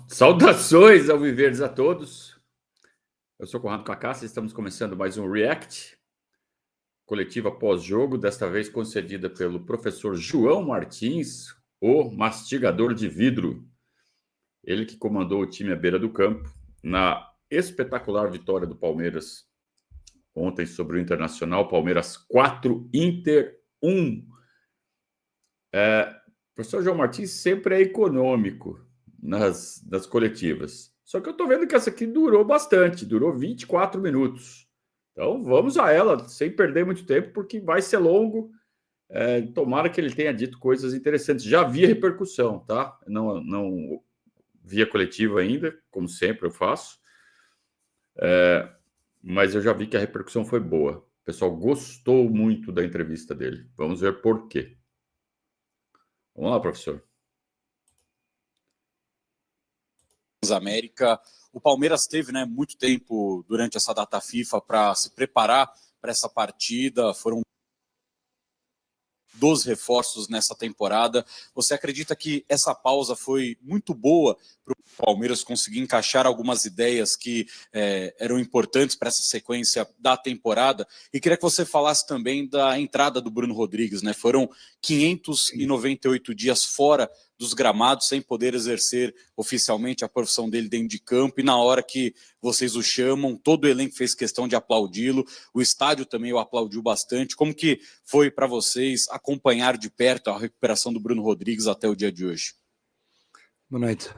Saudações ao Viverdes a todos. Eu sou Conrado Cacassi, estamos começando mais um React, coletiva pós-jogo, desta vez concedida pelo professor João Martins, o mastigador de vidro. Ele que comandou o time à beira do campo na espetacular vitória do Palmeiras ontem sobre o Internacional. Palmeiras 4, Inter 1. O professor João Martins sempre é econômico nas coletivas. Só que eu estou vendo que essa aqui durou bastante, durou 24 minutos. Então vamos a ela, sem perder muito tempo, porque vai ser longo. Tomara que ele tenha dito coisas interessantes. Já vi a repercussão, tá? Não vi a coletiva ainda, como sempre eu faço. Mas eu já vi que a repercussão foi boa. O pessoal gostou muito da entrevista dele. Vamos ver por quê. Vamos lá, professor. América. O Palmeiras teve, muito tempo durante essa data FIFA para se preparar para essa partida. Foram 12 reforços nessa temporada. Você acredita que essa pausa foi muito boa para o Palmeiras conseguir encaixar algumas ideias que eram importantes para essa sequência da temporada? E queria que você falasse também da entrada do Bruno Rodrigues, Foram 598 dias fora dos gramados, sem poder exercer oficialmente a profissão dele dentro de campo, e na hora que vocês o chamam, todo o elenco fez questão de aplaudi-lo, o estádio também o aplaudiu bastante. Como que foi para vocês acompanhar de perto a recuperação do Bruno Rodrigues até o dia de hoje? Boa noite.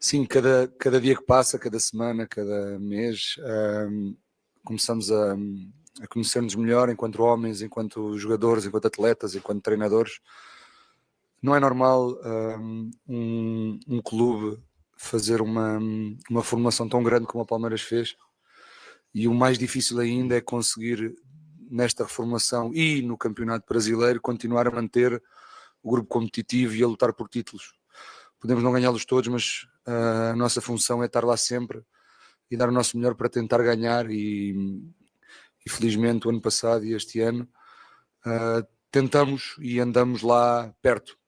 Sim, cada dia que passa, cada semana, cada mês, começamos a conhecer-nos melhor enquanto homens, enquanto jogadores, enquanto atletas, enquanto treinadores. Não é normal um clube fazer uma formação tão grande como a Palmeiras fez, e o mais difícil ainda é conseguir, nesta reformação e no Campeonato Brasileiro, continuar a manter o grupo competitivo e a lutar por títulos. Podemos não ganhá-los todos, mas a nossa função é estar lá sempre e dar o nosso melhor para tentar ganhar, e felizmente o ano passado e este ano tentamos e andamos lá perto.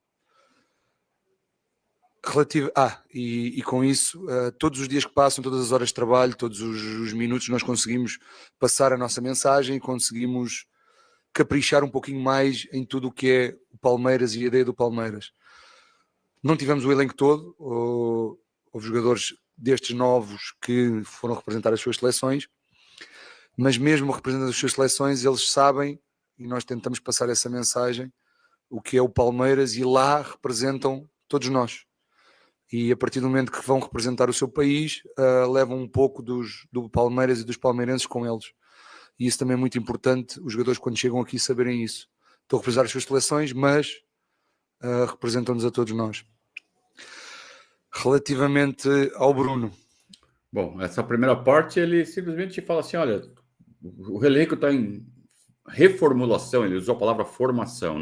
E com isso, todos os dias que passam, todas as horas de trabalho, todos os minutos, nós conseguimos passar a nossa mensagem e conseguimos caprichar um pouquinho mais em tudo o que é o Palmeiras e a ideia do Palmeiras. Não tivemos o elenco todo, houve jogadores destes novos que foram representar as suas seleções, mas mesmo representando as suas seleções, eles sabem, e nós tentamos passar essa mensagem, o que é o Palmeiras, e lá representam todos nós. E a partir do momento que vão representar o seu país, levam um pouco do Palmeiras e dos palmeirenses com eles. E isso também é muito importante, os jogadores quando chegam aqui saberem isso. Estão a representar as suas seleções, mas representam-nos a todos nós. Relativamente ao Bruno. Bom, essa primeira parte, ele simplesmente fala assim, olha, o elenco está em reformulação, ele usou a palavra formação,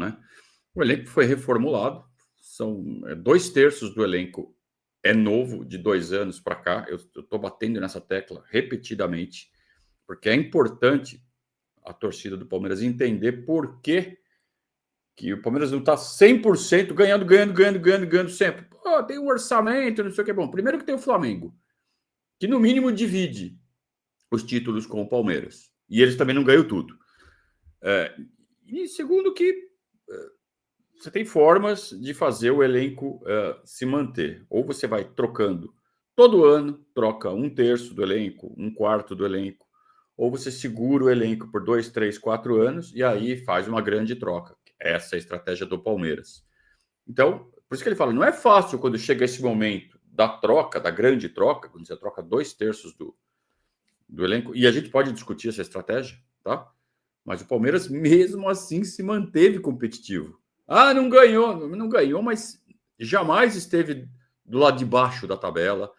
O elenco foi reformulado, são 2/3 do elenco é novo, de 2 anos para cá. Eu estou batendo nessa tecla repetidamente, porque é importante a torcida do Palmeiras entender por que o Palmeiras não está 100% ganhando sempre. Tem um orçamento, não sei o que. Bom, primeiro que tem o Flamengo, que no mínimo divide os títulos com o Palmeiras. E eles também não ganham tudo. E segundo que você tem formas de fazer o elenco se manter. Ou você vai trocando todo ano, troca 1/3 do elenco, 1/4 do elenco, ou você segura o elenco por 2, 3, 4 anos e aí faz uma grande troca. Essa é a estratégia do Palmeiras. Então, por isso que ele fala, não é fácil quando chega esse momento da troca, da grande troca, quando você troca 2/3 do elenco, e a gente pode discutir essa estratégia, tá? Mas o Palmeiras, mesmo assim, se manteve competitivo. Não ganhou, mas jamais esteve do lado de baixo da tabela.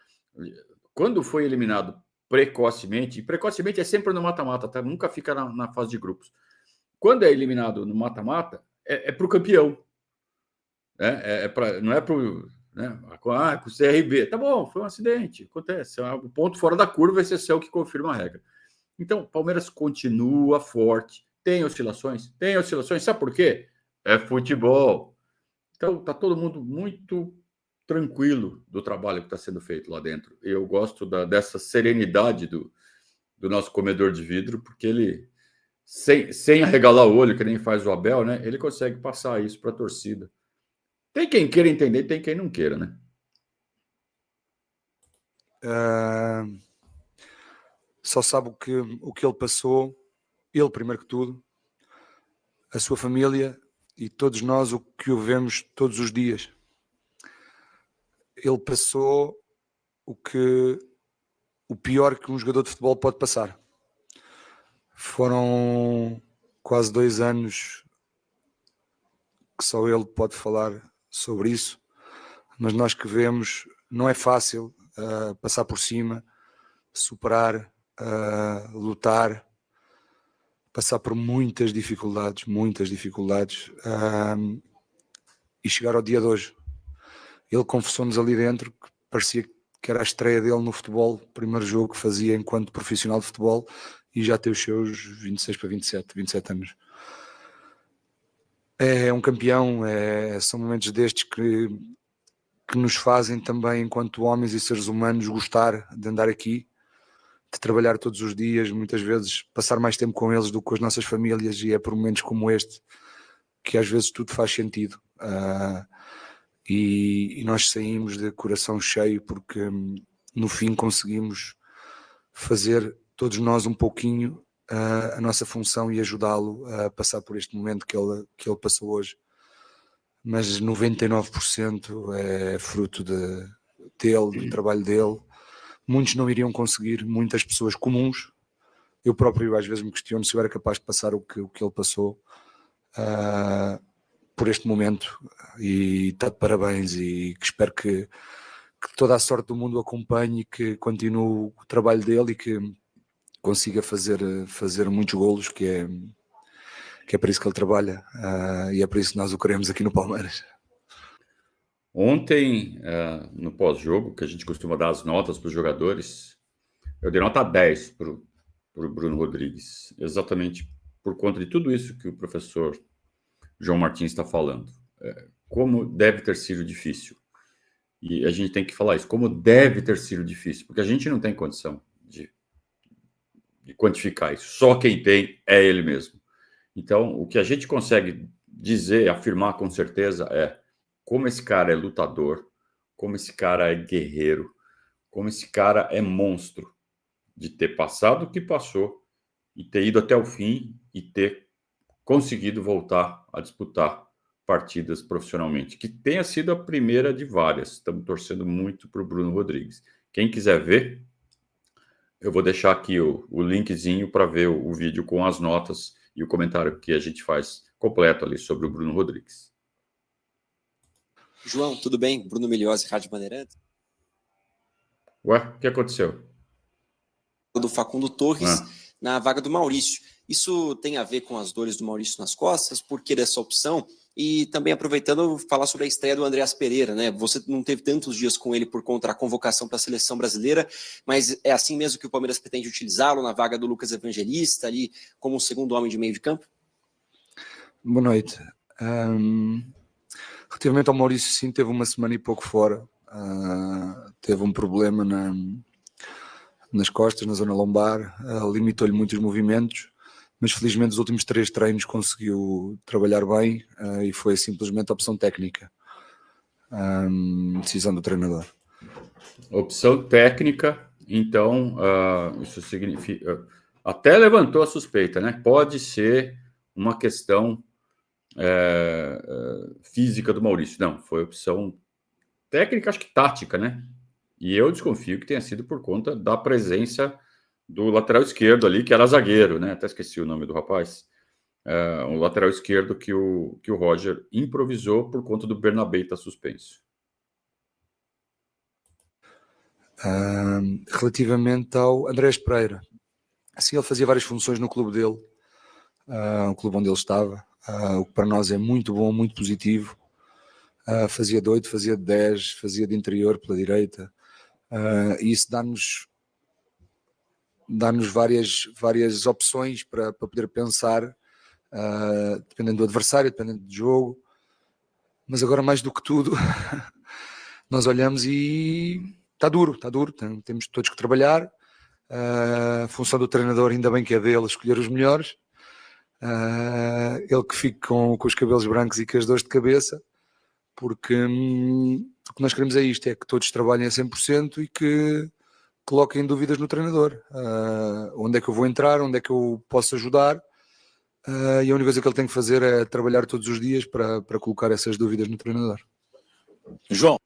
Quando foi eliminado precocemente, e precocemente é sempre no mata-mata, tá? Nunca fica na fase de grupos. Quando é eliminado no mata-mata, é para o campeão. Não é para o... com o CRB. Tá bom, foi um acidente, acontece. O ponto fora da curva, esse é o que confirma a regra. Então, o Palmeiras continua forte. Tem oscilações? Sabe por quê? É futebol. Então, tá todo mundo muito tranquilo do trabalho que está sendo feito lá dentro. Eu gosto dessa serenidade do nosso comedor de vidro, porque ele, sem arregalar o olho, que nem faz o Abel, né? Ele consegue passar isso para a torcida. Tem quem queira entender, tem quem não queira, né? Só sabe o que ele passou, ele primeiro que tudo, a sua família e todos nós o que o vemos todos os dias. Ele passou o pior que um jogador de futebol pode passar. Foram quase 2 anos que só ele pode falar sobre isso, mas nós que vemos, não é fácil passar por cima, superar, lutar, passar por muitas dificuldades, e chegar ao dia de hoje. Ele confessou-nos ali dentro que parecia que era a estreia dele no futebol, o primeiro jogo que fazia enquanto profissional de futebol, e já tem os seus 26 para 27 anos. É um campeão, são momentos destes que nos fazem também, enquanto homens e seres humanos, gostar de andar aqui, de trabalhar todos os dias, muitas vezes passar mais tempo com eles do que com as nossas famílias, e é por momentos como este que às vezes tudo faz sentido. E nós saímos de coração cheio porque no fim conseguimos fazer todos nós um pouquinho a nossa função e ajudá-lo a passar por este momento que ele passou hoje. Mas 99% é fruto dele, do trabalho dele. Muitos não iriam conseguir, muitas pessoas comuns. Eu próprio às vezes me questiono se eu era capaz de passar o que ele passou por este momento, e está de parabéns, e que espero que toda a sorte do mundo o acompanhe e que continue o trabalho dele e que consiga fazer muitos golos, que é para isso que ele trabalha, e é por isso que nós o queremos aqui no Palmeiras. Ontem, no pós-jogo, que a gente costuma dar as notas para os jogadores, eu dei nota 10 para o Bruno Rodrigues, exatamente por conta de tudo isso que o professor João Martins está falando. Como deve ter sido difícil. E a gente tem que falar isso, como deve ter sido difícil, porque a gente não tem condição de quantificar isso. Só quem tem é ele mesmo. Então, o que a gente consegue dizer, afirmar com certeza é como esse cara é lutador, como esse cara é guerreiro, como esse cara é monstro de ter passado o que passou e ter ido até o fim e ter conseguido voltar a disputar partidas profissionalmente, que tenha sido a primeira de várias. Estamos torcendo muito para o Bruno Rodrigues. Quem quiser ver, eu vou deixar aqui o linkzinho para ver o vídeo com as notas e o comentário que a gente faz completo ali sobre o Bruno Rodrigues. João, tudo bem? Bruno Milhozzi, Rádio Bandeirantes. Ué, o que aconteceu? Do Facundo Torres na vaga do Maurício. Isso tem a ver com as dores do Maurício nas costas? Por que dessa opção? E também aproveitando, falar sobre a estreia do Andreas Pereira, né? Você não teve tantos dias com ele por conta da convocação para a seleção brasileira, mas é assim mesmo que o Palmeiras pretende utilizá-lo na vaga do Lucas Evangelista, ali como um segundo homem de meio de campo? Boa noite. Relativamente ao Maurício, sim, teve uma semana e pouco fora. Teve um problema nas costas, na zona lombar, limitou-lhe muitos movimentos, mas felizmente os últimos 3 treinos conseguiu trabalhar bem, e foi simplesmente a opção técnica, decisão do treinador. Opção técnica, então isso significa, até levantou a suspeita, né? Pode ser uma questão física do Maurício. Não, foi opção técnica, acho que tática, né? E eu desconfio que tenha sido por conta da presença do lateral esquerdo ali, que era zagueiro, né? Até esqueci o nome do rapaz. O lateral esquerdo que o Roger improvisou por conta do Bernabé estar suspenso. Relativamente ao Andrés Pereira, assim, ele fazia várias funções no clube dele, o clube onde ele estava, o que para nós é muito bom, muito positivo. Fazia de 8, fazia de 10, fazia de interior pela direita, e isso dá-nos várias opções para poder pensar, dependendo do adversário, dependendo do jogo. Mas agora, mais do que tudo, nós olhamos e está duro, temos todos que trabalhar. A função do treinador, ainda bem que é dele escolher os melhores. Ele que fique com os cabelos brancos e com as dores de cabeça, porque o que nós queremos é isto, é que todos trabalhem a 100% e que coloquem dúvidas no treinador. Onde é que eu vou entrar, onde é que eu posso ajudar, e a única coisa que ele tem que fazer é trabalhar todos os dias para colocar essas dúvidas no treinador. João.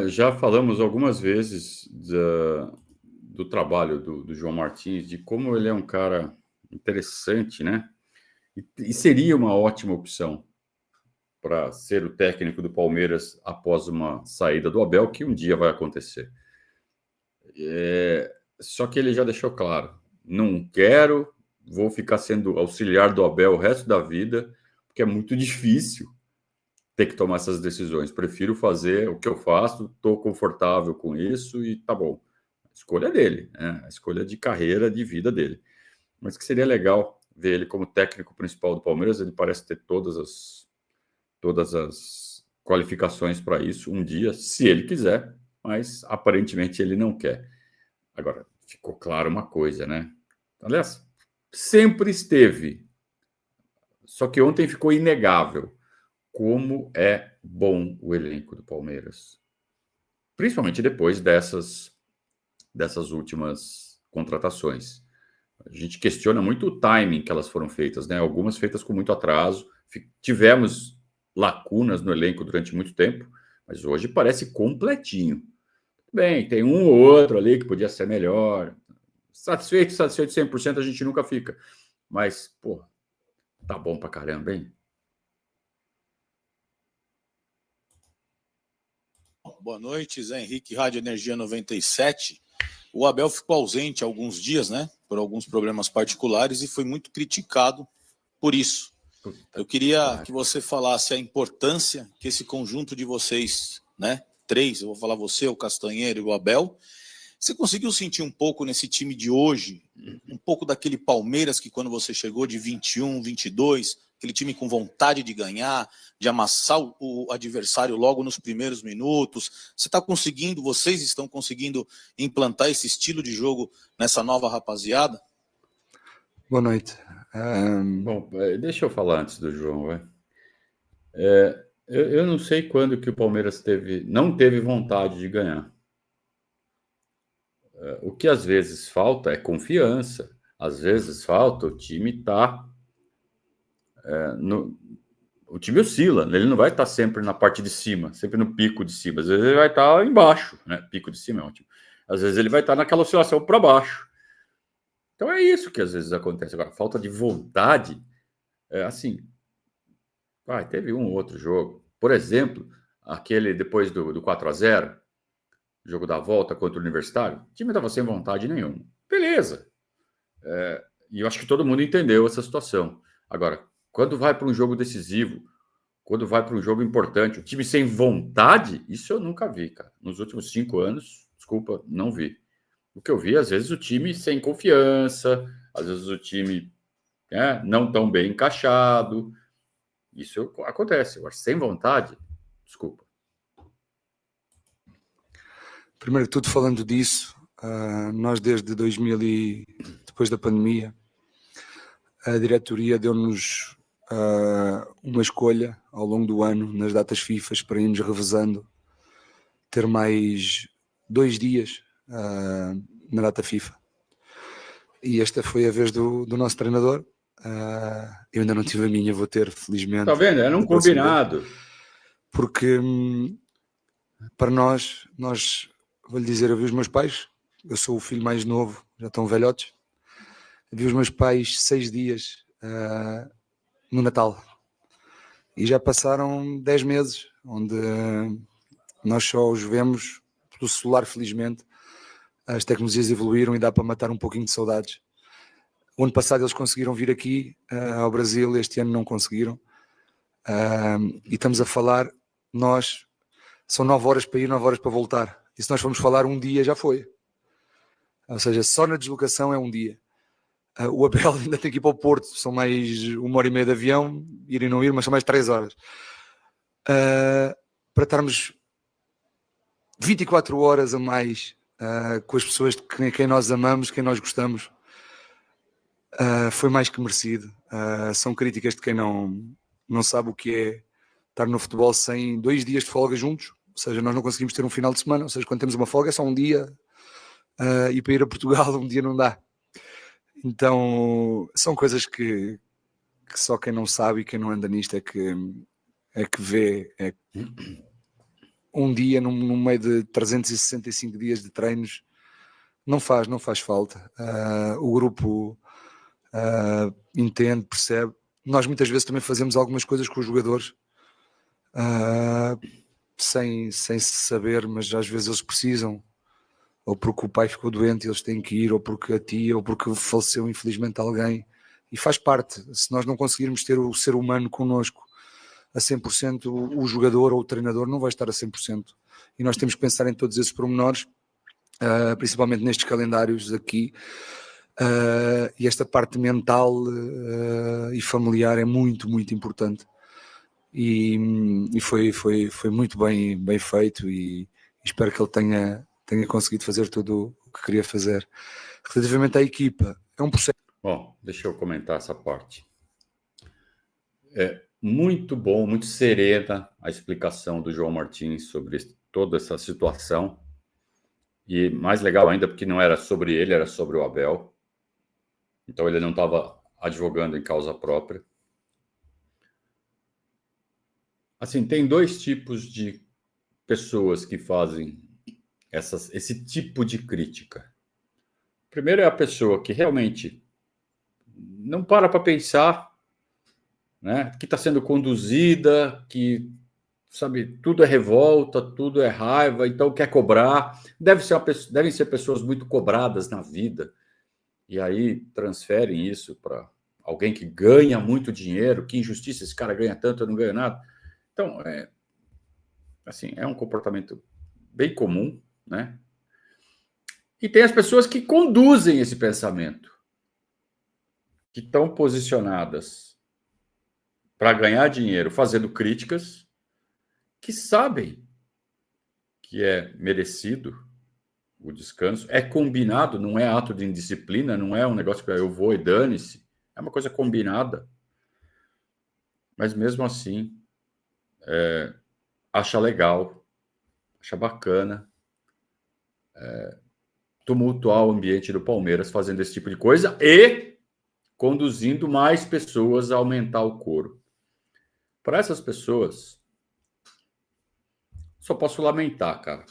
Já falamos algumas vezes do trabalho do João Martins, de como ele é um cara interessante, né? E seria uma ótima opção para ser o técnico do Palmeiras após uma saída do Abel, que um dia vai acontecer. Só que ele já deixou claro, não quero, vou ficar sendo auxiliar do Abel o resto da vida, porque é muito difícil ter que tomar essas decisões. Prefiro fazer o que eu faço, estou confortável com isso e tá bom. A escolha é dele, né? A escolha de carreira, de vida dele. Mas que seria legal ver ele como técnico principal do Palmeiras. Ele parece ter todas as qualificações para isso um dia, se ele quiser, mas aparentemente ele não quer. Agora, ficou claro uma coisa, né? Aliás, sempre esteve. Só que ontem ficou inegável como é bom o elenco do Palmeiras. Principalmente depois dessas últimas contratações. A gente questiona muito o timing que elas foram feitas, né? Algumas feitas com muito atraso. Tivemos lacunas no elenco durante muito tempo, mas hoje parece completinho. Bem, tem um ou outro ali que podia ser melhor. Satisfeito 100% a gente nunca fica. Mas, pô, tá bom pra caramba, hein? Boa noite, Zé Henrique, Rádio Energia 97. O Abel ficou ausente há alguns dias, né? Por alguns problemas particulares e foi muito criticado por isso. Eu queria que você falasse a importância que esse conjunto de vocês, né? 3, eu vou falar você, o Castanheira e o Abel. Você conseguiu sentir um pouco nesse time de hoje, um pouco daquele Palmeiras que quando você chegou de 21, 22, aquele time com vontade de ganhar, de amassar o adversário logo nos primeiros minutos? Vocês estão conseguindo implantar esse estilo de jogo nessa nova rapaziada? Boa noite. Bom, deixa eu falar antes do João, vai. Eu não sei quando que o Palmeiras não teve vontade de ganhar. O que às vezes falta é confiança. Às vezes falta o time estar... o time oscila, ele não vai estar sempre na parte de cima, sempre no pico de cima. Às vezes ele vai estar embaixo, né? Pico de cima é ótimo. Às vezes ele vai estar naquela oscilação para baixo. Então é isso que às vezes acontece. Agora, falta de vontade, assim... teve um ou outro jogo. Por exemplo, aquele depois do 4-0, jogo da volta contra o Universitário, o time estava sem vontade nenhuma. Beleza. E eu acho que todo mundo entendeu essa situação. Agora, quando vai para um jogo decisivo, quando vai para um jogo importante, o time sem vontade, isso eu nunca vi, cara. Nos últimos 5 anos, desculpa, não vi. O que eu vi, às vezes, o time sem confiança, às vezes o time não tão bem encaixado. Isso acontece. Agora, sem vontade, desculpa. Primeiro de tudo, falando disso, nós desde 2000 depois da pandemia, a diretoria deu-nos uma escolha ao longo do ano, nas datas FIFA, para irmos revezando, ter mais 2 dias na data FIFA. E esta foi a vez do nosso treinador. Eu ainda não tive a minha, vou ter, felizmente. Está vendo? Era um combinado. Porque para nós, vou-lhe dizer, eu vi os meus pais, eu sou o filho mais novo, já estão velhotes, eu vi os meus pais 6 dias no Natal. E já passaram 10 meses, onde nós só os vemos pelo celular, felizmente. As tecnologias evoluíram e dá para matar um pouquinho de saudades. O ano passado eles conseguiram vir aqui ao Brasil, este ano não conseguiram. E estamos a falar, são 9 horas para ir, 9 horas para voltar. E se nós formos falar, um dia já foi. Ou seja, só na deslocação é um dia. O Abel ainda tem que ir para o Porto, são mais 1h30 de avião, ir e não ir, mas são mais 3 horas. Para estarmos 24 horas a mais com as pessoas de quem nós amamos, quem nós gostamos, foi mais que merecido. São críticas de quem não sabe o que é estar no futebol sem 2 dias de folga juntos, ou seja, nós não conseguimos ter um final de semana, ou seja, quando temos uma folga é só um dia, e para ir a Portugal um dia não dá. Então são coisas que só quem não sabe e quem não anda nisto é que vê. Um dia no meio de 365 dias de treinos não faz falta. O grupo entende, percebe. Nós muitas vezes também fazemos algumas coisas com os jogadores sem se saber, mas às vezes eles precisam, ou porque o pai ficou doente e eles têm que ir, ou porque a tia, ou porque faleceu infelizmente alguém, e faz parte. Se nós não conseguirmos ter o ser humano connosco a 100%, o jogador ou o treinador não vai estar a 100%, e nós temos que pensar em todos esses pormenores, principalmente nestes calendários aqui, e esta parte mental e familiar é muito, muito importante, e foi muito bem feito, e espero que ele tenha conseguido fazer tudo o que queria fazer. Relativamente à equipa, é um processo. Bom, deixa eu comentar essa parte. Muito bom, muito serena a explicação do João Martins sobre toda essa situação. E mais legal ainda, porque não era sobre ele, era sobre o Abel. Então ele não estava advogando em causa própria. Assim, tem 2 tipos de pessoas que fazem esse tipo de crítica. Primeiro é a pessoa que realmente não para pensar, né, que está sendo conduzida, que, sabe, tudo é revolta, tudo é raiva, então quer cobrar. Devem ser pessoas muito cobradas na vida, e aí transferem isso para alguém que ganha muito dinheiro. Que injustiça, esse cara ganha tanto, eu não ganho nada. Então, assim, é um comportamento bem comum, né? E tem as pessoas que conduzem esse pensamento, que estão posicionadas para ganhar dinheiro fazendo críticas, que sabem que é merecido o descanso, é combinado, não é ato de indisciplina, não é um negócio que eu vou e dane-se, é uma coisa combinada. Mas mesmo assim, acha legal, acha bacana tumultuar o ambiente do Palmeiras fazendo esse tipo de coisa e conduzindo mais pessoas a aumentar o coro. Para essas pessoas, só posso lamentar, cara.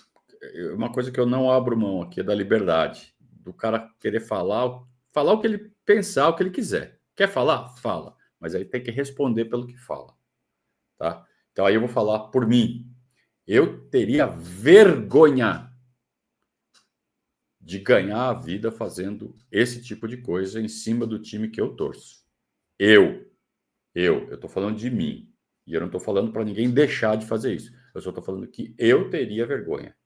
Uma coisa que eu não abro mão aqui é da liberdade, do cara querer falar o que ele pensar, o que ele quiser. Quer falar? Fala. Mas aí tem que responder pelo que fala. Tá? Então aí eu vou falar por mim. Eu teria vergonha de ganhar a vida fazendo esse tipo de coisa em cima do time que eu torço. Eu estou falando de mim. E eu não estou falando para ninguém deixar de fazer isso. Eu só estou falando que eu teria vergonha.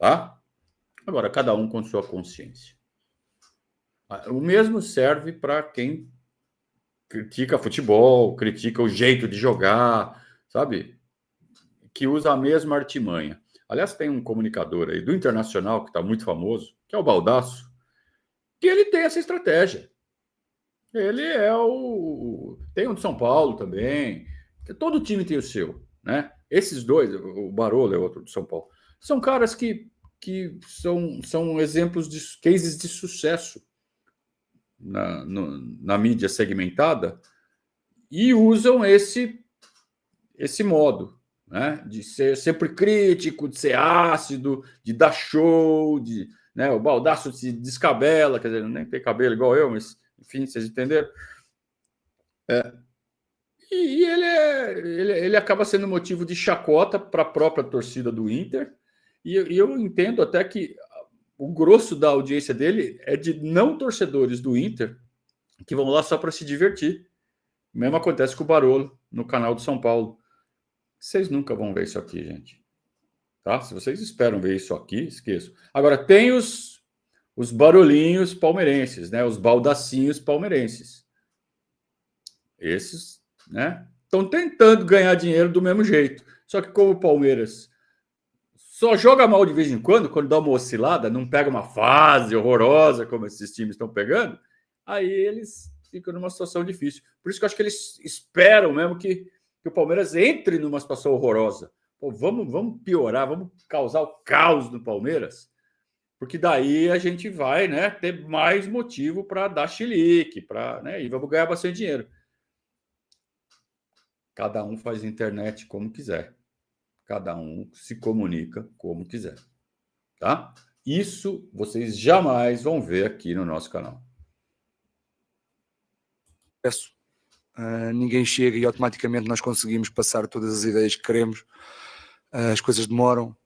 Tá? Agora, cada um com sua consciência. O mesmo serve para quem critica futebol, critica o jeito de jogar, sabe? Que usa a mesma artimanha. Aliás, tem um comunicador aí do Internacional, que está muito famoso, que é o Baldasso, que ele tem essa estratégia. Ele é o... Tem um de São Paulo também. Todo time tem o seu, né? Esses dois, o Barolo é outro de São Paulo, são caras que são exemplos de cases de sucesso na mídia segmentada e usam esse modo, né? De ser sempre crítico, de ser ácido, de dar show, né? O Baldasso se descabela, quer dizer, nem tem cabelo igual eu, mas enfim, vocês entenderam? E ele acaba sendo motivo de chacota para a própria torcida do Inter, e eu entendo até que o grosso da audiência dele é de não torcedores do Inter que vão lá só para se divertir. O mesmo acontece com o Barolo no canal do São Paulo. Vocês nunca vão ver isso aqui, gente. Tá? Se vocês esperam ver isso aqui, esqueçam. Agora, tem os barolinhos palmeirenses, né? Os baldacinhos palmeirenses. Esses, né, estão tentando ganhar dinheiro do mesmo jeito. Só que como o Palmeiras só joga mal de vez em quando dá uma oscilada, não pega uma fase horrorosa como esses times estão pegando, aí eles ficam numa situação difícil. Por isso que eu acho que eles esperam mesmo que o Palmeiras entre numa situação horrorosa. Pô, vamos piorar, vamos causar o caos no Palmeiras, porque daí a gente vai, né, ter mais motivo para dar chilique, né, e vamos ganhar bastante dinheiro. Cada um faz internet como quiser. Cada um se comunica como quiser. Tá? Isso vocês jamais vão ver aqui no nosso canal. Ninguém chega e automaticamente nós conseguimos passar todas as ideias que queremos. As coisas demoram.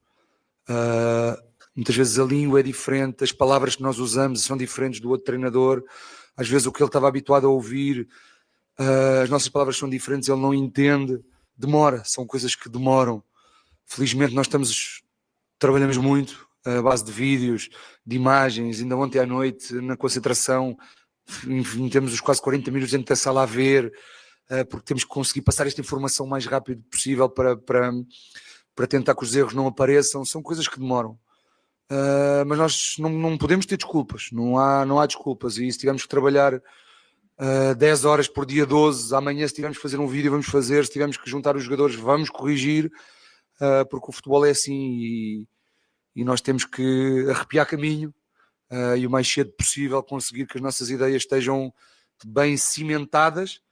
Muitas vezes a língua é diferente, as palavras que nós usamos são diferentes do outro treinador. Às vezes o que ele estava habituado a ouvir, as nossas palavras são diferentes, ele não entende. Demora, são coisas que demoram. Felizmente nós trabalhamos muito à base de vídeos, de imagens. Ainda ontem à noite, na concentração, temos os quase 40 minutos dentro da sala a ver, porque temos que conseguir passar esta informação o mais rápido possível para tentar que os erros não apareçam. São coisas que demoram. Mas nós não podemos ter desculpas, não há desculpas. E se tivermos que trabalhar 10 horas por dia, 12, amanhã se tivermos que fazer um vídeo, vamos fazer. Se tivermos que juntar os jogadores, vamos corrigir. Porque o futebol é assim e nós temos que arrepiar caminho e o mais cedo possível conseguir que as nossas ideias estejam bem cimentadas,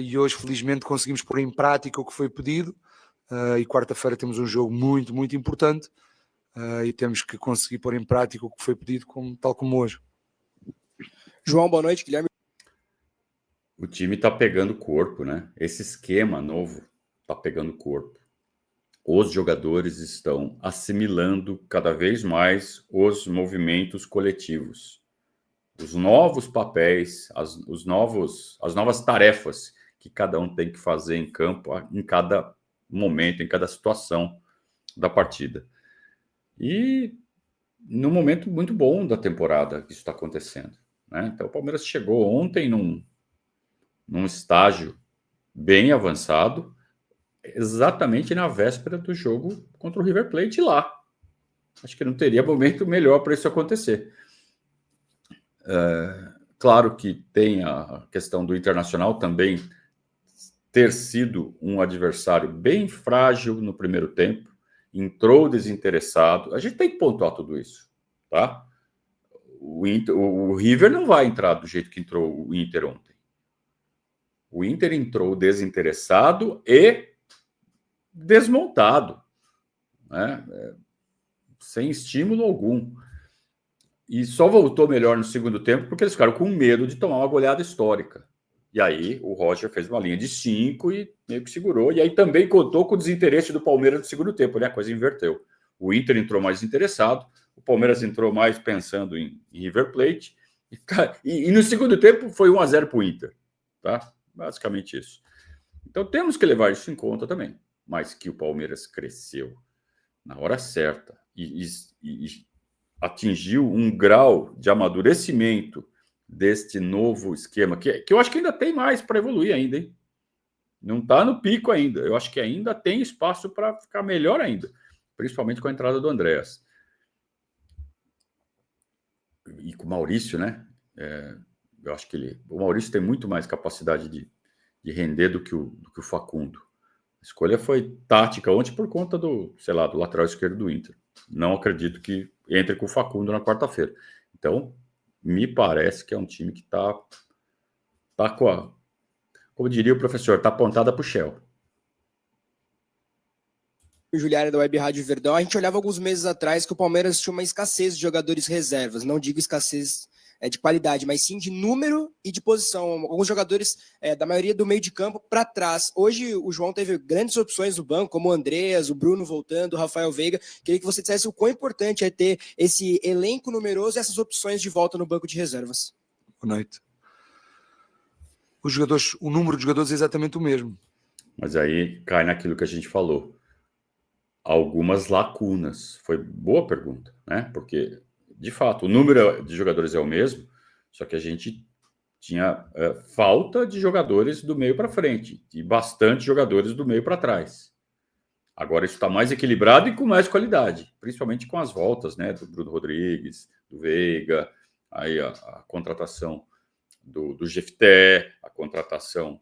e hoje felizmente conseguimos pôr em prática o que foi pedido, e quarta-feira temos um jogo muito, muito importante, e temos que conseguir pôr em prática o que foi pedido, tal como hoje. João, boa noite. Guilherme. O time está pegando corpo, né? Esse esquema novo está pegando corpo. Os jogadores estão assimilando cada vez mais os movimentos coletivos, os novos papéis, as novas tarefas que cada um tem que fazer em campo, em cada momento, em cada situação da partida. E num momento muito bom da temporada que isso está acontecendo, né? Então o Palmeiras chegou ontem num estágio bem avançado, exatamente na véspera do jogo contra o River Plate lá. Acho que não teria momento melhor para isso acontecer. Claro que tem a questão do Internacional também ter sido um adversário bem frágil no primeiro tempo, entrou desinteressado. A gente tem que pontuar tudo isso, tá? O River não vai entrar do jeito que entrou o Inter ontem. O Inter entrou desinteressado e desmontado, né? Sem estímulo algum. E só voltou melhor no segundo tempo porque eles ficaram com medo de tomar uma goleada histórica. E aí o Roger fez uma linha de 5 e meio que segurou. E aí também contou com o desinteresse do Palmeiras no segundo tempo, né? A coisa inverteu. O Inter entrou mais interessado, o Palmeiras entrou mais pensando em River Plate. E no segundo tempo foi 1-0 para o Inter, tá? Basicamente isso. Então temos que levar isso em conta também. Mas que o Palmeiras cresceu na hora certa e atingiu um grau de amadurecimento deste novo esquema, que eu acho que ainda tem mais para evoluir ainda, hein? Não está no pico ainda. Eu acho que ainda tem espaço para ficar melhor ainda, principalmente com a entrada do Andréas. E com o Maurício, né? Eu acho que o Maurício tem muito mais capacidade de render do que o Facundo. A escolha foi tática ontem por conta do lateral esquerdo do Inter. Não acredito que entre com o Facundo na quarta-feira. Então, me parece que é um time que está com como diria o professor, está apontada para o Shell. Juliana da Web Rádio Verdão. A gente olhava alguns meses atrás que o Palmeiras tinha uma escassez de jogadores reservas. Não digo escassez de qualidade, mas sim de número e de posição. Alguns jogadores da maioria do meio de campo para trás. Hoje o João teve grandes opções no banco, como o Andreas, o Bruno voltando, o Rafael Veiga. Queria que você dissesse o quão importante é ter esse elenco numeroso e essas opções de volta no banco de reservas. Boa noite. O número de jogadores é exatamente o mesmo. Mas aí cai naquilo que a gente falou. Algumas lacunas. Foi boa pergunta, né? Porque, de fato, o número de jogadores é o mesmo, só que a gente tinha falta de jogadores do meio para frente e bastante jogadores do meio para trás. Agora isso está mais equilibrado e com mais qualidade, principalmente com as voltas, né, do Bruno Rodrigues, do Veiga, aí a contratação do Jefté, a contratação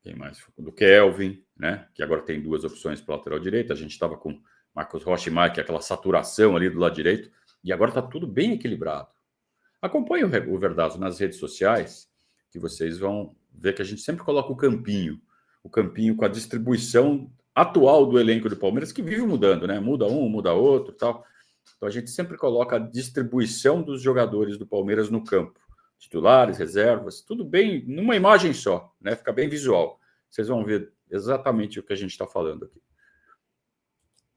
quem mais? Do Kelvin, né, que agora tem 2 opções para lateral direito. A gente estava com Marcos Rocha e Mike, aquela saturação ali do lado direito, e agora está tudo bem equilibrado. Acompanhe o Verdazo nas redes sociais, que vocês vão ver que a gente sempre coloca o campinho com a distribuição atual do elenco do Palmeiras, que vive mudando, né? Muda um, muda outro, tal. Então a gente sempre coloca a distribuição dos jogadores do Palmeiras no campo, titulares, reservas, tudo bem numa imagem só, né? Fica bem visual. Vocês vão ver exatamente o que a gente está falando aqui.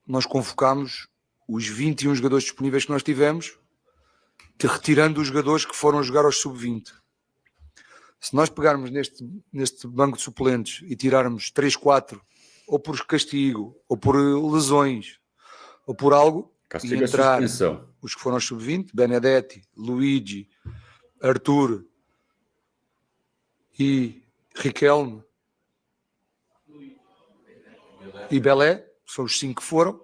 Nós convocámos os 21 jogadores disponíveis que nós tivemos, retirando os jogadores que foram jogar aos sub-20. Se nós pegarmos neste banco de suplentes e tirarmos 3, 4, ou por castigo, ou por lesões, ou por algo, Castigo e entrar suspensão. os que foram aos sub-20, Benedetti, Luigi, Arthur e Riquelme e Belé, são os 5 que foram,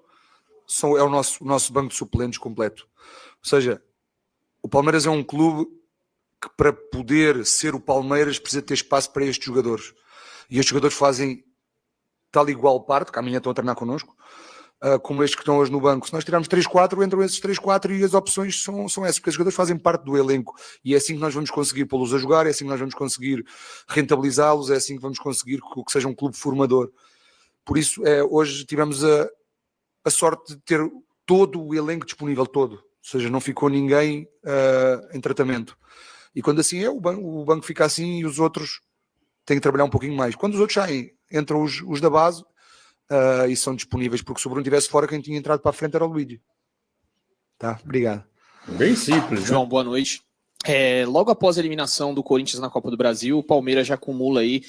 é o nosso banco de suplentes completo. Ou seja, o Palmeiras é um clube que, para poder ser o Palmeiras, precisa ter espaço para estes jogadores. E estes jogadores fazem tal igual parte, que amanhã estão a treinar connosco, como estes que estão hoje no banco. Se nós tirarmos 3, 4, entram esses 3, 4 e as opções são essas, porque os jogadores fazem parte do elenco. E é assim que nós vamos conseguir pô-los a jogar, é assim que nós vamos conseguir rentabilizá-los, é assim que vamos conseguir que seja um clube formador. Por isso, hoje tivemos a sorte de ter todo o elenco disponível, todo. Ou seja, não ficou ninguém em tratamento. E quando assim o banco fica assim e os outros têm que trabalhar um pouquinho mais. Quando os outros saem, entram os da base e são disponíveis, porque se o Bruno estivesse fora, quem tinha entrado para a frente era o Luigi. Tá, obrigado. Bem simples, né? João, boa noite. Logo após a eliminação do Corinthians na Copa do Brasil, o Palmeiras já acumula aí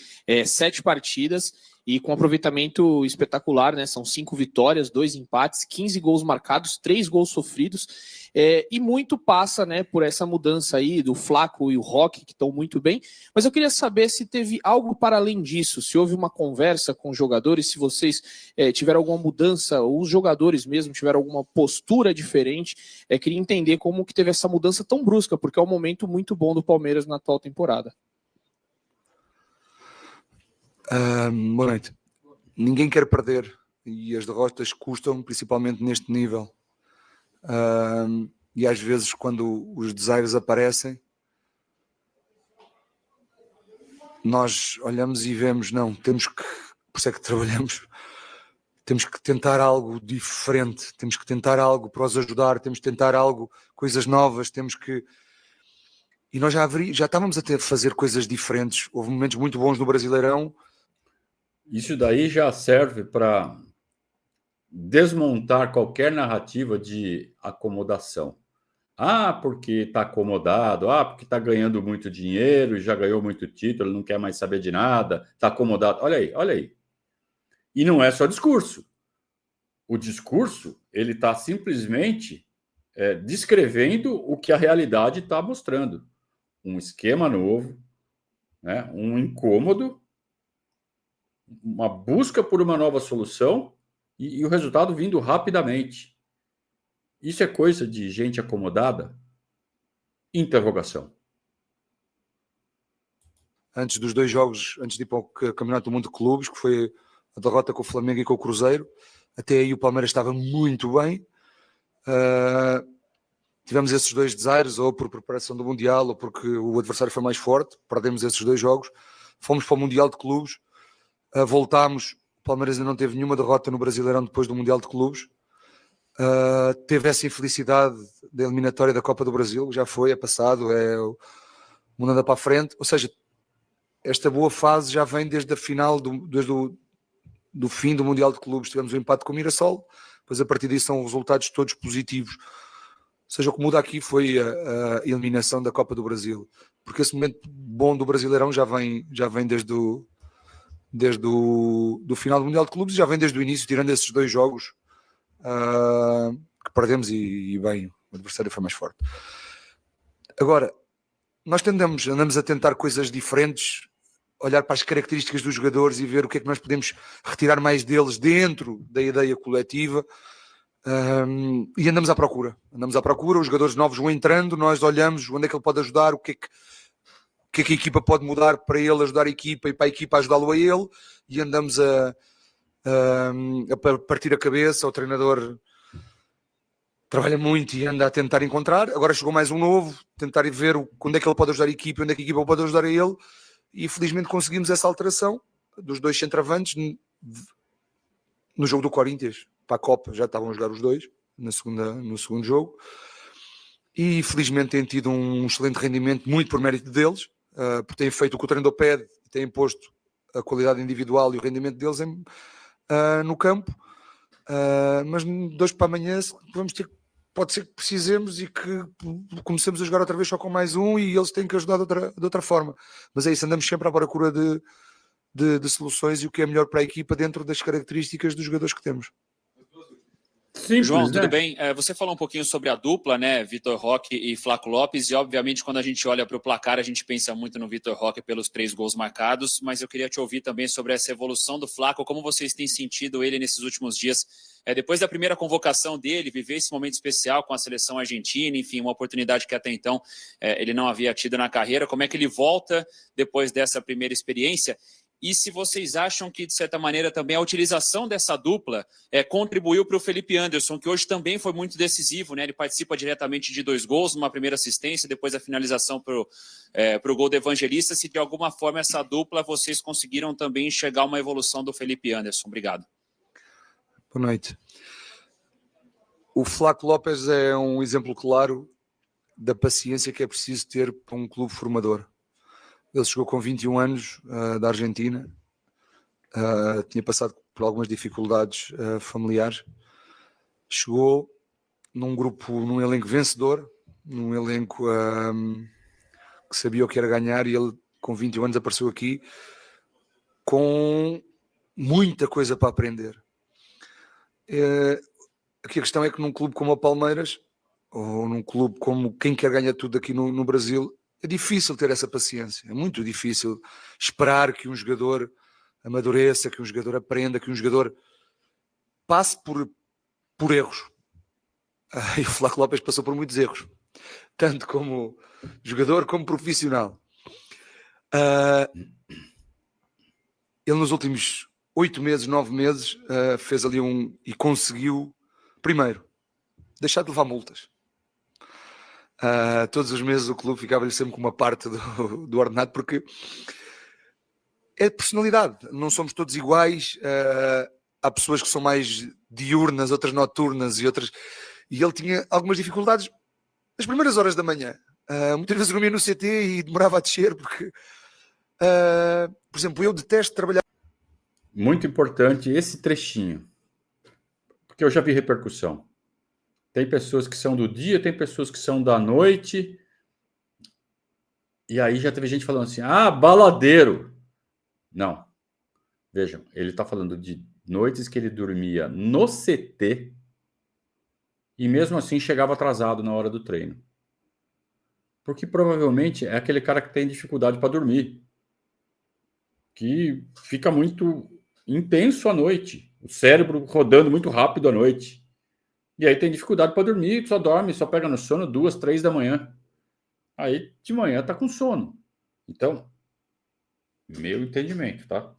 7 partidas e com aproveitamento espetacular, né? São 5 vitórias, 2 empates, 15 gols marcados, 3 gols sofridos. E muito passa, né, por essa mudança aí do Flaco e o Roque, que estão muito bem. Mas eu queria saber se teve algo para além disso, se houve uma conversa com os jogadores, se vocês tiveram alguma mudança, ou os jogadores mesmo tiveram alguma postura diferente. Queria entender como que teve essa mudança tão brusca, porque é um momento muito bom do Palmeiras na atual temporada. Boa noite. Ninguém quer perder e as derrotas custam, principalmente neste nível. E às vezes, quando os desaires aparecem, nós olhamos e vemos, não, temos que, por isso é que trabalhamos, temos que tentar algo diferente, temos que tentar algo para os ajudar, temos que tentar algo, coisas novas, temos que... E nós já estávamos a fazer coisas diferentes, houve momentos muito bons no Brasileirão. Isso daí já serve para desmontar qualquer narrativa de acomodação. Porque está acomodado, porque está ganhando muito dinheiro, já ganhou muito título, não quer mais saber de nada, está acomodado. Olha aí. E não é só discurso. O discurso, ele está simplesmente descrevendo o que a realidade está mostrando. Um esquema novo, né? Um incômodo, uma busca por uma nova solução e o resultado vindo rapidamente. Isso é coisa de gente acomodada? Interrogação. Antes dos 2 jogos, antes de ir para o Campeonato do Mundo de Clubes, que foi a derrota com o Flamengo e com o Cruzeiro, até aí o Palmeiras estava muito bem. Tivemos esses 2 desaires, ou por preparação do Mundial, ou porque o adversário foi mais forte, perdemos esses 2 jogos, fomos para o Mundial de Clubes, voltámos, o Palmeiras ainda não teve nenhuma derrota no Brasileirão depois do Mundial de Clubes, teve essa infelicidade da eliminatória da Copa do Brasil, já foi, é passado, o mundo anda para a frente, ou seja, esta boa fase já vem desde a final, desde do fim do Mundial de Clubes, tivemos um empate com o Mirassol, depois a partir disso são resultados todos positivos. Ou seja, o que muda aqui foi a eliminação da Copa do Brasil, porque esse momento bom do Brasileirão já vem desde o final do Mundial de Clubes, já vem desde o início, tirando esses 2 jogos que perdemos e bem, o adversário foi mais forte. Agora, nós andamos a tentar coisas diferentes olhar para as características dos jogadores e ver o que é que nós podemos retirar mais deles dentro da ideia coletiva. E andamos à procura, os jogadores novos vão entrando, nós olhamos onde é que ele pode ajudar, o que é que a equipa pode mudar para ele ajudar a equipa e para a equipa ajudá-lo a ele, e andamos a partir a cabeça. O treinador trabalha muito e anda a tentar encontrar. Agora chegou mais um novo, tentar ver onde é que ele pode ajudar a equipa e onde é que a equipa pode ajudar a ele, e felizmente conseguimos essa alteração dos dois centroavantes no jogo do Corinthians para a Copa. Já estavam a jogar os dois no segundo jogo, e felizmente têm tido um excelente rendimento, muito por mérito deles, porque têm feito o que o treinador pede, têm posto a qualidade individual e o rendimento deles no campo. Mas de hoje para amanhã pode ser que precisemos e que comecemos a jogar outra vez só com mais um, e eles têm que ajudar de outra forma. Mas é isso, andamos sempre à procura de soluções e o que é melhor para a equipa dentro das características dos jogadores que temos. Simples, João, né? tudo bem? Você falou um pouquinho sobre a dupla, né? Vitor Roque e Flaco Lopes, e obviamente quando a gente olha para o placar, a gente pensa muito no Vitor Roque pelos 3 gols marcados, mas eu queria te ouvir também sobre essa evolução do Flaco, como vocês têm sentido ele nesses últimos dias, depois da primeira convocação dele, viver esse momento especial com a seleção argentina, enfim, uma oportunidade que até então ele não havia tido na carreira. Como é que ele volta depois dessa primeira experiência? E se vocês acham que, de certa maneira, também a utilização dessa dupla contribuiu para o Felipe Anderson, que hoje também foi muito decisivo, né? Ele participa diretamente de 2 gols, numa primeira assistência, depois a finalização para o gol do Evangelista. Se de alguma forma essa dupla vocês conseguiram também enxergar uma evolução do Felipe Anderson. Obrigado. Boa noite. O Flaco Lopes é um exemplo claro da paciência que é preciso ter para um clube formador. Ele chegou com 21 anos da Argentina, tinha passado por algumas dificuldades familiares, chegou num elenco vencedor, num elenco que sabia o que era ganhar, e ele com 21 anos apareceu aqui com muita coisa para aprender. Aqui a questão é que num clube como o Palmeiras, ou num clube como quem quer ganhar tudo aqui no Brasil, é difícil ter essa paciência, é muito difícil esperar que um jogador amadureça, que um jogador aprenda, que um jogador passe por erros. E o Flaco Lopes passou por muitos erros, tanto como jogador como profissional. Ele nos últimos 8 meses, 9 meses, fez ali e conseguiu, primeiro, deixar de levar multas. Todos os meses o clube ficava-lhe sempre com uma parte do ordenado, porque é personalidade, não somos todos iguais. Há pessoas que são mais diurnas, outras noturnas, e ele tinha algumas dificuldades nas primeiras horas da manhã. Muitas vezes dormia no CT e demorava a descer, porque por exemplo, eu detesto trabalhar. Muito importante esse trechinho, porque eu já vi repercussão. Tem pessoas que são do dia, tem pessoas que são da noite. E aí já teve gente falando assim, baladeiro. Não. Vejam, ele está falando de noites que ele dormia no CT e mesmo assim chegava atrasado na hora do treino. Porque provavelmente é aquele cara que tem dificuldade para dormir, que fica muito intenso à noite, o cérebro rodando muito rápido à noite. E aí tem dificuldade para dormir, só dorme, só pega no sono 2, 3 da manhã. Aí de manhã tá com sono. Então, meu entendimento, tá?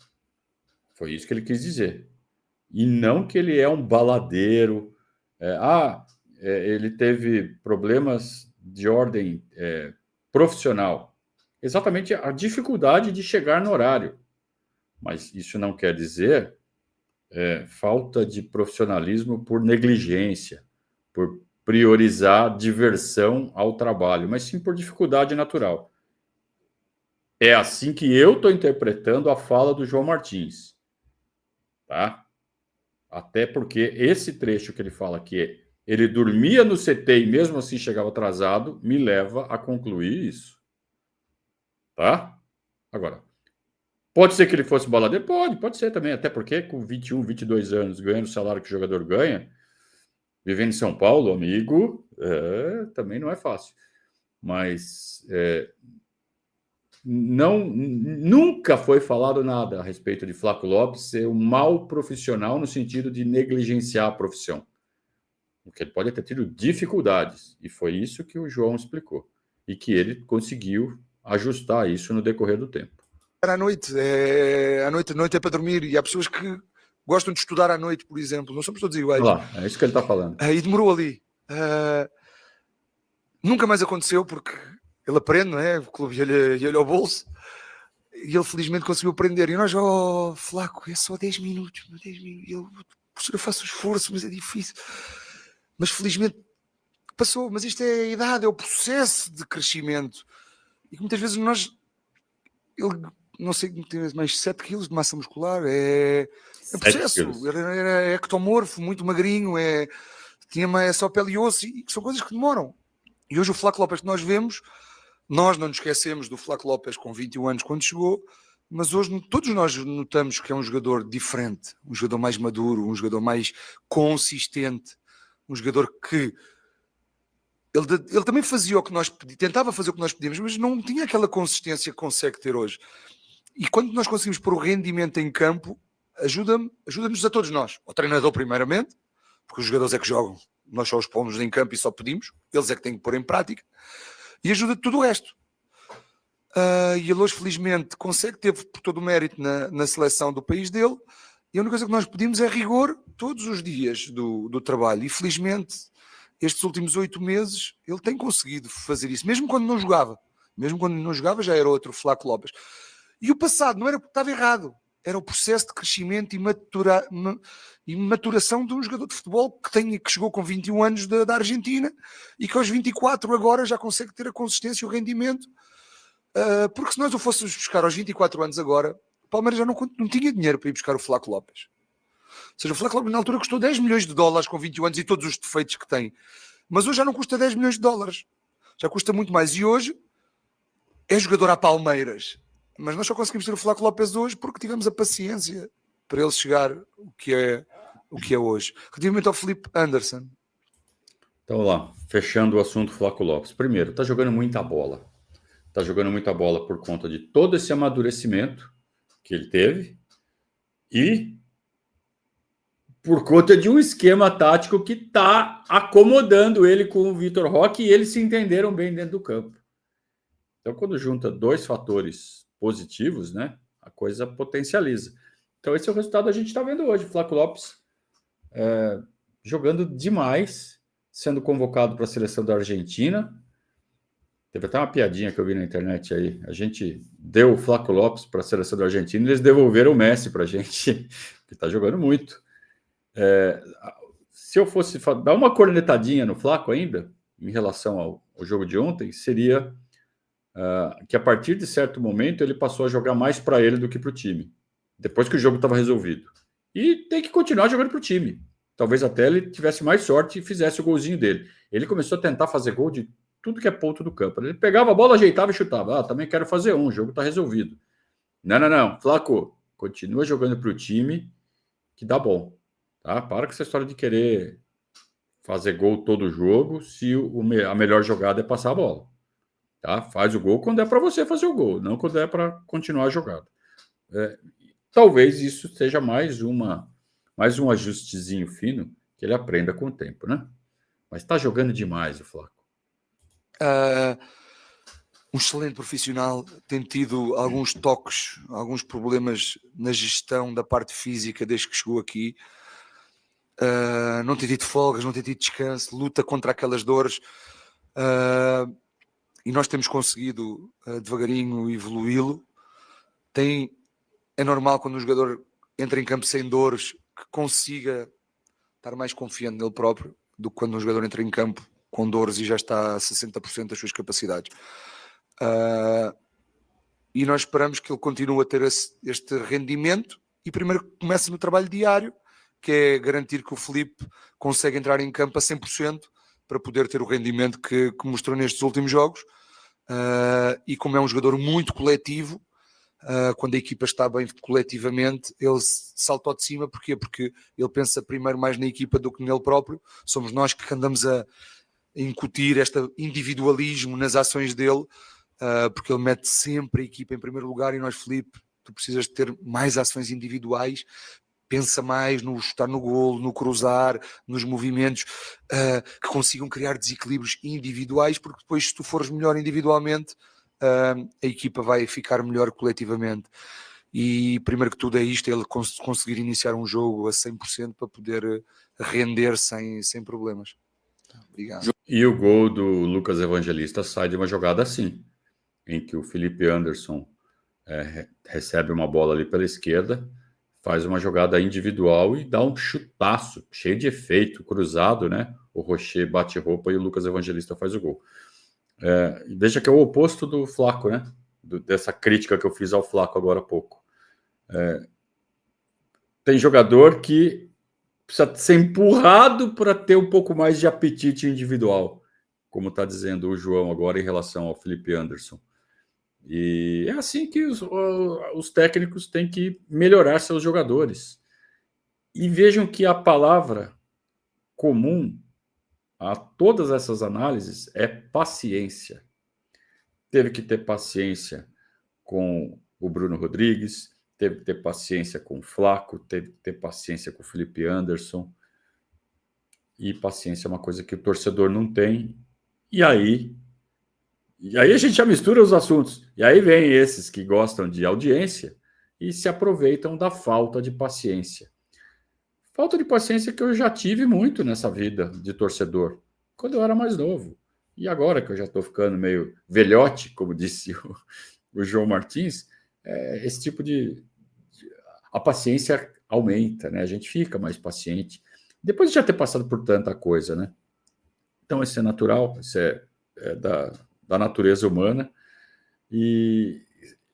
Foi isso que ele quis dizer. E não que ele é um baladeiro. Ele teve problemas de ordem profissional. Exatamente a dificuldade de chegar no horário. Mas isso não quer dizer falta de profissionalismo por negligência, por priorizar diversão ao trabalho, mas sim por dificuldade natural. É assim que eu estou interpretando a fala do João Martins, tá? Até porque esse trecho que ele fala que ele dormia no CT e mesmo assim chegava atrasado, me leva a concluir isso, tá? Agora, pode ser que ele fosse baladeiro? Pode ser também, até porque com 21, 22 anos, ganhando o salário que o jogador ganha, vivendo em São Paulo, amigo, também não é fácil. Mas nunca foi falado nada a respeito de Flaco Lopes ser um mau profissional no sentido de negligenciar a profissão. Porque ele pode ter tido dificuldades, e foi isso que o João explicou, e que ele conseguiu ajustar isso no decorrer do tempo. À noite é para dormir, e há pessoas que gostam de estudar à noite, por exemplo, não somos todos iguais. Olha lá, é isso que ele está falando. E demorou ali. Nunca mais aconteceu, porque ele aprende, não é? O clube ia-lhe ao bolso, e ele felizmente conseguiu aprender. E nós, Flaco, é só 10 minutos, 10 minutos. Eu faço esforço, mas é difícil. Mas felizmente passou. Mas isto é a idade, é o processo de crescimento. E que muitas vezes ele, não sei, tem mais 7 quilos de massa muscular, é processo. Era ectomorfo, muito magrinho, tinha só pele e osso, e são coisas que demoram. E hoje o Flaco Lopes que nós vemos, nós não nos esquecemos do Flaco Lopes com 21 anos quando chegou, mas hoje todos nós notamos que é um jogador diferente, um jogador mais maduro, um jogador mais consistente, um jogador que ele também fazia o que nós pedíamos, tentava fazer o que nós pedíamos, mas não tinha aquela consistência que consegue ter hoje. E quando nós conseguimos pôr o rendimento em campo, ajuda-nos a todos nós, ao treinador primeiramente, porque os jogadores é que jogam, nós só os pomos em campo e só pedimos, eles é que têm que pôr em prática, e ajuda tudo o resto. E ele hoje felizmente teve por todo o mérito na seleção do país dele, e a única coisa que nós pedimos é rigor todos os dias do trabalho, e felizmente estes últimos 8 meses ele tem conseguido fazer isso, mesmo quando não jogava já era outro Flaco Lopes. E o passado não era porque estava errado, era o processo de crescimento e maturação de um jogador de futebol que chegou com 21 anos da Argentina e que aos 24 agora já consegue ter a consistência e o rendimento, porque se nós o fôssemos buscar aos 24 anos agora, o Palmeiras já não tinha dinheiro para ir buscar o Flaco Lopes. Ou seja, o Flaco Lopes na altura custou 10 milhões de dólares com 21 anos e todos os defeitos que tem, mas hoje já não custa 10 milhões de dólares, já custa muito mais, e hoje é jogador a Palmeiras. Mas nós só conseguimos ter o Flaco Lopes hoje porque tivemos a paciência para ele chegar o que é hoje. Relativamente ao Felipe Anderson. Então, lá, fechando o assunto Flaco Lopes. Primeiro, está jogando muita bola. Está jogando muita bola por conta de todo esse amadurecimento que ele teve e por conta de um esquema tático que está acomodando ele com o Vitor Roque, e eles se entenderam bem dentro do campo. Então, quando junta dois fatores positivos, né, a coisa potencializa. Então, esse é o resultado que a gente está vendo hoje. Flaco Lopes jogando demais, sendo convocado para a seleção da Argentina. Teve até uma piadinha que eu vi na internet aí. A gente deu o Flaco Lopes para a seleção da Argentina e eles devolveram o Messi para a gente, que está jogando muito. Se eu fosse dar uma cornetadinha no Flaco ainda, em relação ao jogo de ontem, seria que a partir de certo momento ele passou a jogar mais para ele do que para o time, depois que o jogo estava resolvido. E tem que continuar jogando para o time. Talvez até ele tivesse mais sorte e fizesse o golzinho dele. Ele começou a tentar fazer gol de tudo que é ponto do campo. Ele pegava a bola, ajeitava e chutava. Também quero fazer o jogo está resolvido. Não. Flaco, continua jogando para o time que dá bom. Tá? Para com essa história de querer fazer gol todo jogo se a melhor jogada é passar a bola. Tá? Faz o gol quando é para você fazer o gol, não quando é para continuar a jogada. Talvez isso seja mais um ajustezinho fino que ele aprenda com o tempo, né? Mas está jogando demais o Flaco. Um excelente profissional, tem tido alguns toques, alguns problemas na gestão da parte física desde que chegou aqui. Não tem tido folgas, não tem tido descanso, luta contra aquelas dores. E nós temos conseguido devagarinho evoluí-lo. É normal quando um jogador entra em campo sem dores que consiga estar mais confiante nele próprio do que quando um jogador entra em campo com dores e já está a 60% das suas capacidades. E nós esperamos que ele continue a ter este rendimento e primeiro começa no trabalho diário, que é garantir que o Felipe consegue entrar em campo a 100% para poder ter o rendimento que mostrou nestes últimos jogos. E como é um jogador muito coletivo, quando a equipa está bem coletivamente, ele salta ao de cima. Porquê? Porque ele pensa primeiro mais na equipa do que nele próprio. Somos nós que andamos a incutir este individualismo nas ações dele, porque ele mete sempre a equipa em primeiro lugar e nós, Filipe, tu precisas de ter mais ações individuais, pensa mais no chutar no golo, no cruzar, nos movimentos que consigam criar desequilíbrios individuais, porque depois se tu fores melhor individualmente, a equipa vai ficar melhor coletivamente. E primeiro que tudo é isto, ele conseguir iniciar um jogo a 100% para poder render sem problemas. Obrigado. E o gol do Lucas Evangelista sai de uma jogada assim, em que o Felipe Anderson recebe uma bola ali pela esquerda, faz uma jogada individual e dá um chutaço, cheio de efeito, cruzado, né? O Rocher bate roupa e o Lucas Evangelista faz o gol. Veja que é o oposto do Flaco, né? Dessa crítica que eu fiz ao Flaco agora há pouco. Tem jogador que precisa ser empurrado para ter um pouco mais de apetite individual, como está dizendo o João agora em relação ao Felipe Anderson. E é assim que os técnicos têm que melhorar seus jogadores. E vejam que a palavra comum a todas essas análises é paciência. Teve que ter paciência com o Bruno Rodrigues, teve que ter paciência com o Flaco, teve que ter paciência com o Felipe Anderson. E paciência é uma coisa que o torcedor não tem. E aí a gente já mistura os assuntos. E aí vem esses que gostam de audiência e se aproveitam da falta de paciência. Falta de paciência que eu já tive muito nessa vida de torcedor, quando eu era mais novo. E agora que eu já estou ficando meio velhote, como disse o João Martins, esse tipo a paciência aumenta, né? A gente fica mais paciente. Depois de já ter passado por tanta coisa, né? Então, isso é natural, isso é da natureza humana, e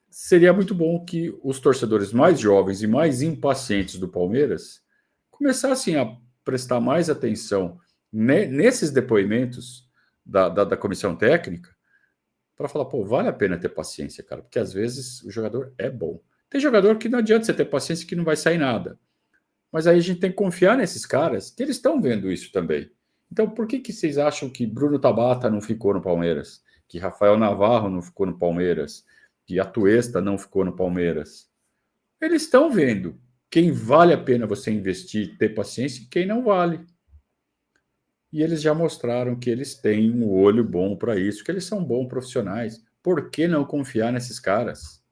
seria muito bom que os torcedores mais jovens e mais impacientes do Palmeiras começassem a prestar mais atenção nesses depoimentos da comissão técnica, para falar, pô, vale a pena ter paciência, cara, porque às vezes o jogador é bom. Tem jogador que não adianta você ter paciência que não vai sair nada. Mas aí a gente tem que confiar nesses caras, que eles estão vendo isso também. Então, por que vocês acham que Bruno Tabata não ficou no Palmeiras? Que Rafael Navarro não ficou no Palmeiras? Que Atuesta não ficou no Palmeiras? Eles estão vendo quem vale a pena você investir, ter paciência e quem não vale. E eles já mostraram que eles têm um olho bom para isso, que eles são bons profissionais. Por que não confiar nesses caras?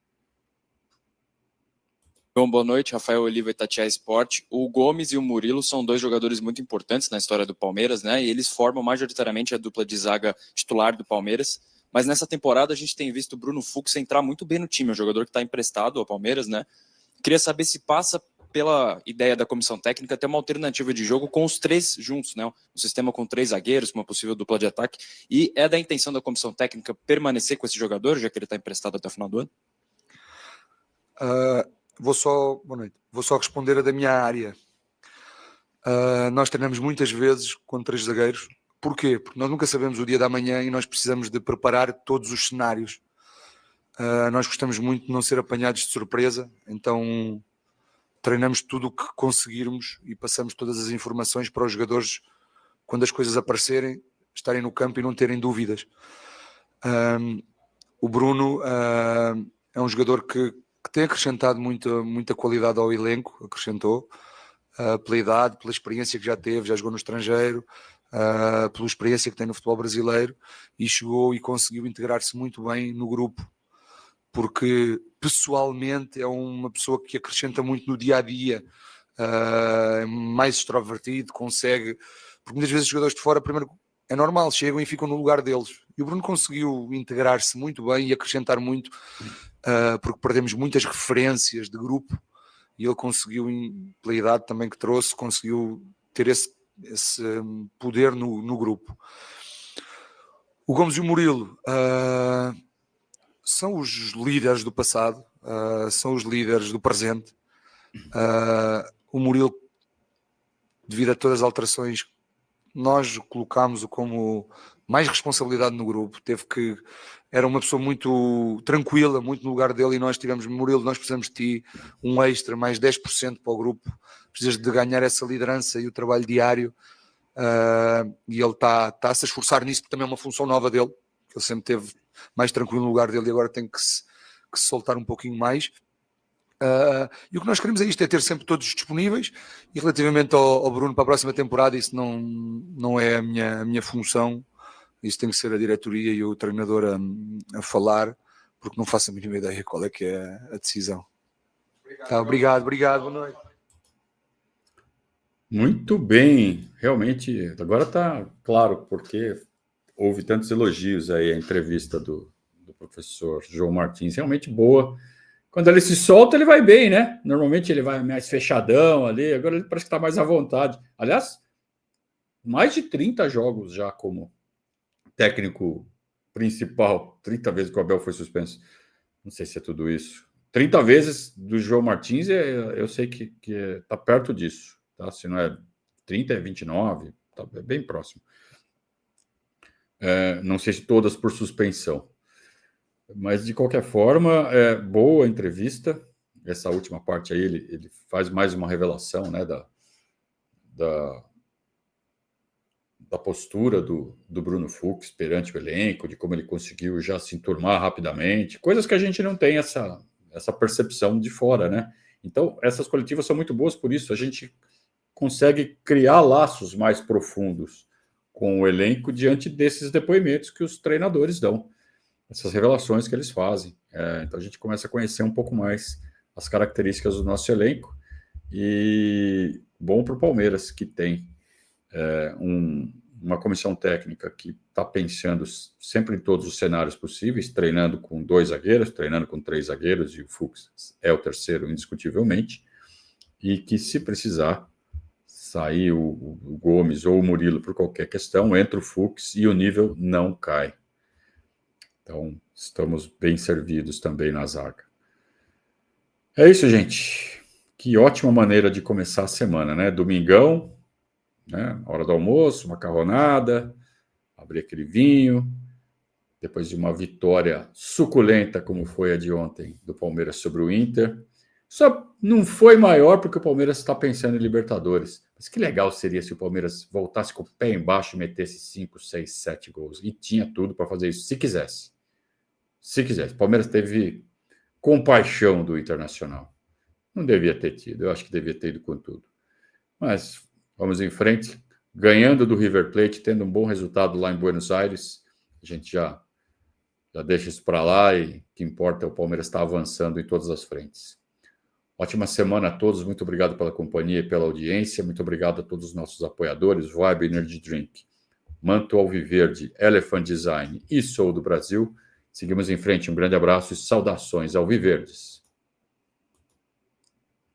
Bom, boa noite, Rafael Oliva, Itatiaia Sport. O Gomes e o Murilo são dois jogadores muito importantes na história do Palmeiras, né? E eles formam majoritariamente a dupla de zaga titular do Palmeiras. Mas nessa temporada a gente tem visto o Bruno Fux entrar muito bem no time, um jogador que está emprestado ao Palmeiras, né? Queria saber se passa pela ideia da comissão técnica ter uma alternativa de jogo com os três juntos, né? Um sistema com 3 zagueiros, com uma possível dupla de ataque. E é da intenção da comissão técnica permanecer com esse jogador, já que ele está emprestado até o final do ano? Boa noite. Vou só responder a da minha área. Nós treinamos muitas vezes com 3 zagueiros. Porquê? Porque nós nunca sabemos o dia da manhã e nós precisamos de preparar todos os cenários. Nós gostamos muito de não ser apanhados de surpresa, então treinamos tudo o que conseguirmos e passamos todas as informações para os jogadores quando as coisas aparecerem, estarem no campo e não terem dúvidas. O Bruno é um jogador que tem acrescentado muita qualidade ao elenco, acrescentou, pela idade, pela experiência que já teve, já jogou no estrangeiro, pela experiência que tem no futebol brasileiro, e chegou e conseguiu integrar-se muito bem no grupo, porque pessoalmente é uma pessoa que acrescenta muito no dia-a-dia, é mais extrovertido, consegue, porque muitas vezes os jogadores de fora, primeiro, é normal, chegam e ficam no lugar deles, e o Bruno conseguiu integrar-se muito bem e acrescentar muito, porque perdemos muitas referências de grupo, e ele conseguiu, pela idade também que trouxe, conseguiu ter esse poder no grupo. O Gomes e o Murilo são os líderes do passado, são os líderes do presente. O Murilo, devido a todas as alterações, nós colocámos-o como mais responsabilidade no grupo. Era uma pessoa muito tranquila, muito no lugar dele, e nós tivemos, Murilo, nós precisamos de ti, um extra, mais 10% para o grupo, precisas de ganhar essa liderança e o trabalho diário, e ele está a se esforçar nisso, porque também é uma função nova dele, que ele sempre teve mais tranquilo no lugar dele e agora tem que se soltar um pouquinho mais. E o que nós queremos é isto, é ter sempre todos disponíveis. E relativamente ao Bruno para a próxima temporada, isso não é a minha função. Isso tem que ser a diretoria e o treinador a falar, porque não faço a mínima ideia qual é que é a decisão. Obrigado, boa noite. Muito bem, realmente, agora está claro porque houve tantos elogios aí à entrevista do professor João Martins, realmente boa. Quando ele se solta, ele vai bem, né? Normalmente ele vai mais fechadão ali, agora ele parece que está mais à vontade. Aliás, mais de 30 jogos já como técnico principal, 30 vezes que o Abel foi suspenso. Não sei se é tudo isso. 30 vezes do João Martins, eu sei que está perto disso. Tá? Se não é 30, é 29, tá bem próximo. Não sei se todas por suspensão. Mas, de qualquer forma, boa entrevista. Essa última parte aí, ele faz mais uma revelação, né, da postura do Bruno Fux perante o elenco, de como ele conseguiu já se enturmar rapidamente, coisas que a gente não tem essa percepção de fora, né? Então, essas coletivas são muito boas por isso, a gente consegue criar laços mais profundos com o elenco diante desses depoimentos que os treinadores dão, essas revelações que eles fazem. Então, a gente começa a conhecer um pouco mais as características do nosso elenco e bom para o Palmeiras, que tem uma comissão técnica que está pensando sempre em todos os cenários possíveis, treinando com 2 zagueiros, treinando com 3 zagueiros, e o Fux é o terceiro, indiscutivelmente, e que, se precisar sair o Gomes ou o Murilo por qualquer questão, entra o Fux e o nível não cai. Então, estamos bem servidos também na zaga. É isso, gente. Que ótima maneira de começar a semana, né? Domingão, né? Hora do almoço, macarronada, abrir aquele vinho, depois de uma vitória suculenta, como foi a de ontem, do Palmeiras sobre o Inter. Só não foi maior porque o Palmeiras está pensando em Libertadores. Mas que legal seria se o Palmeiras voltasse com o pé embaixo e metesse 5, 6, 7 gols. E tinha tudo para fazer isso, se quisesse. Se quisesse. O Palmeiras teve compaixão do Internacional. Não devia ter tido, eu acho que devia ter ido com tudo. Mas vamos em frente, ganhando do River Plate, tendo um bom resultado lá em Buenos Aires. A gente já deixa isso para lá e o que importa é o Palmeiras estar avançando em todas as frentes. Ótima semana a todos, muito obrigado pela companhia e pela audiência, muito obrigado a todos os nossos apoiadores, Vibe Energy Drink, Manto Alviverde, Elephant Design e Sou do Brasil. Seguimos em frente, um grande abraço e saudações alviverdes.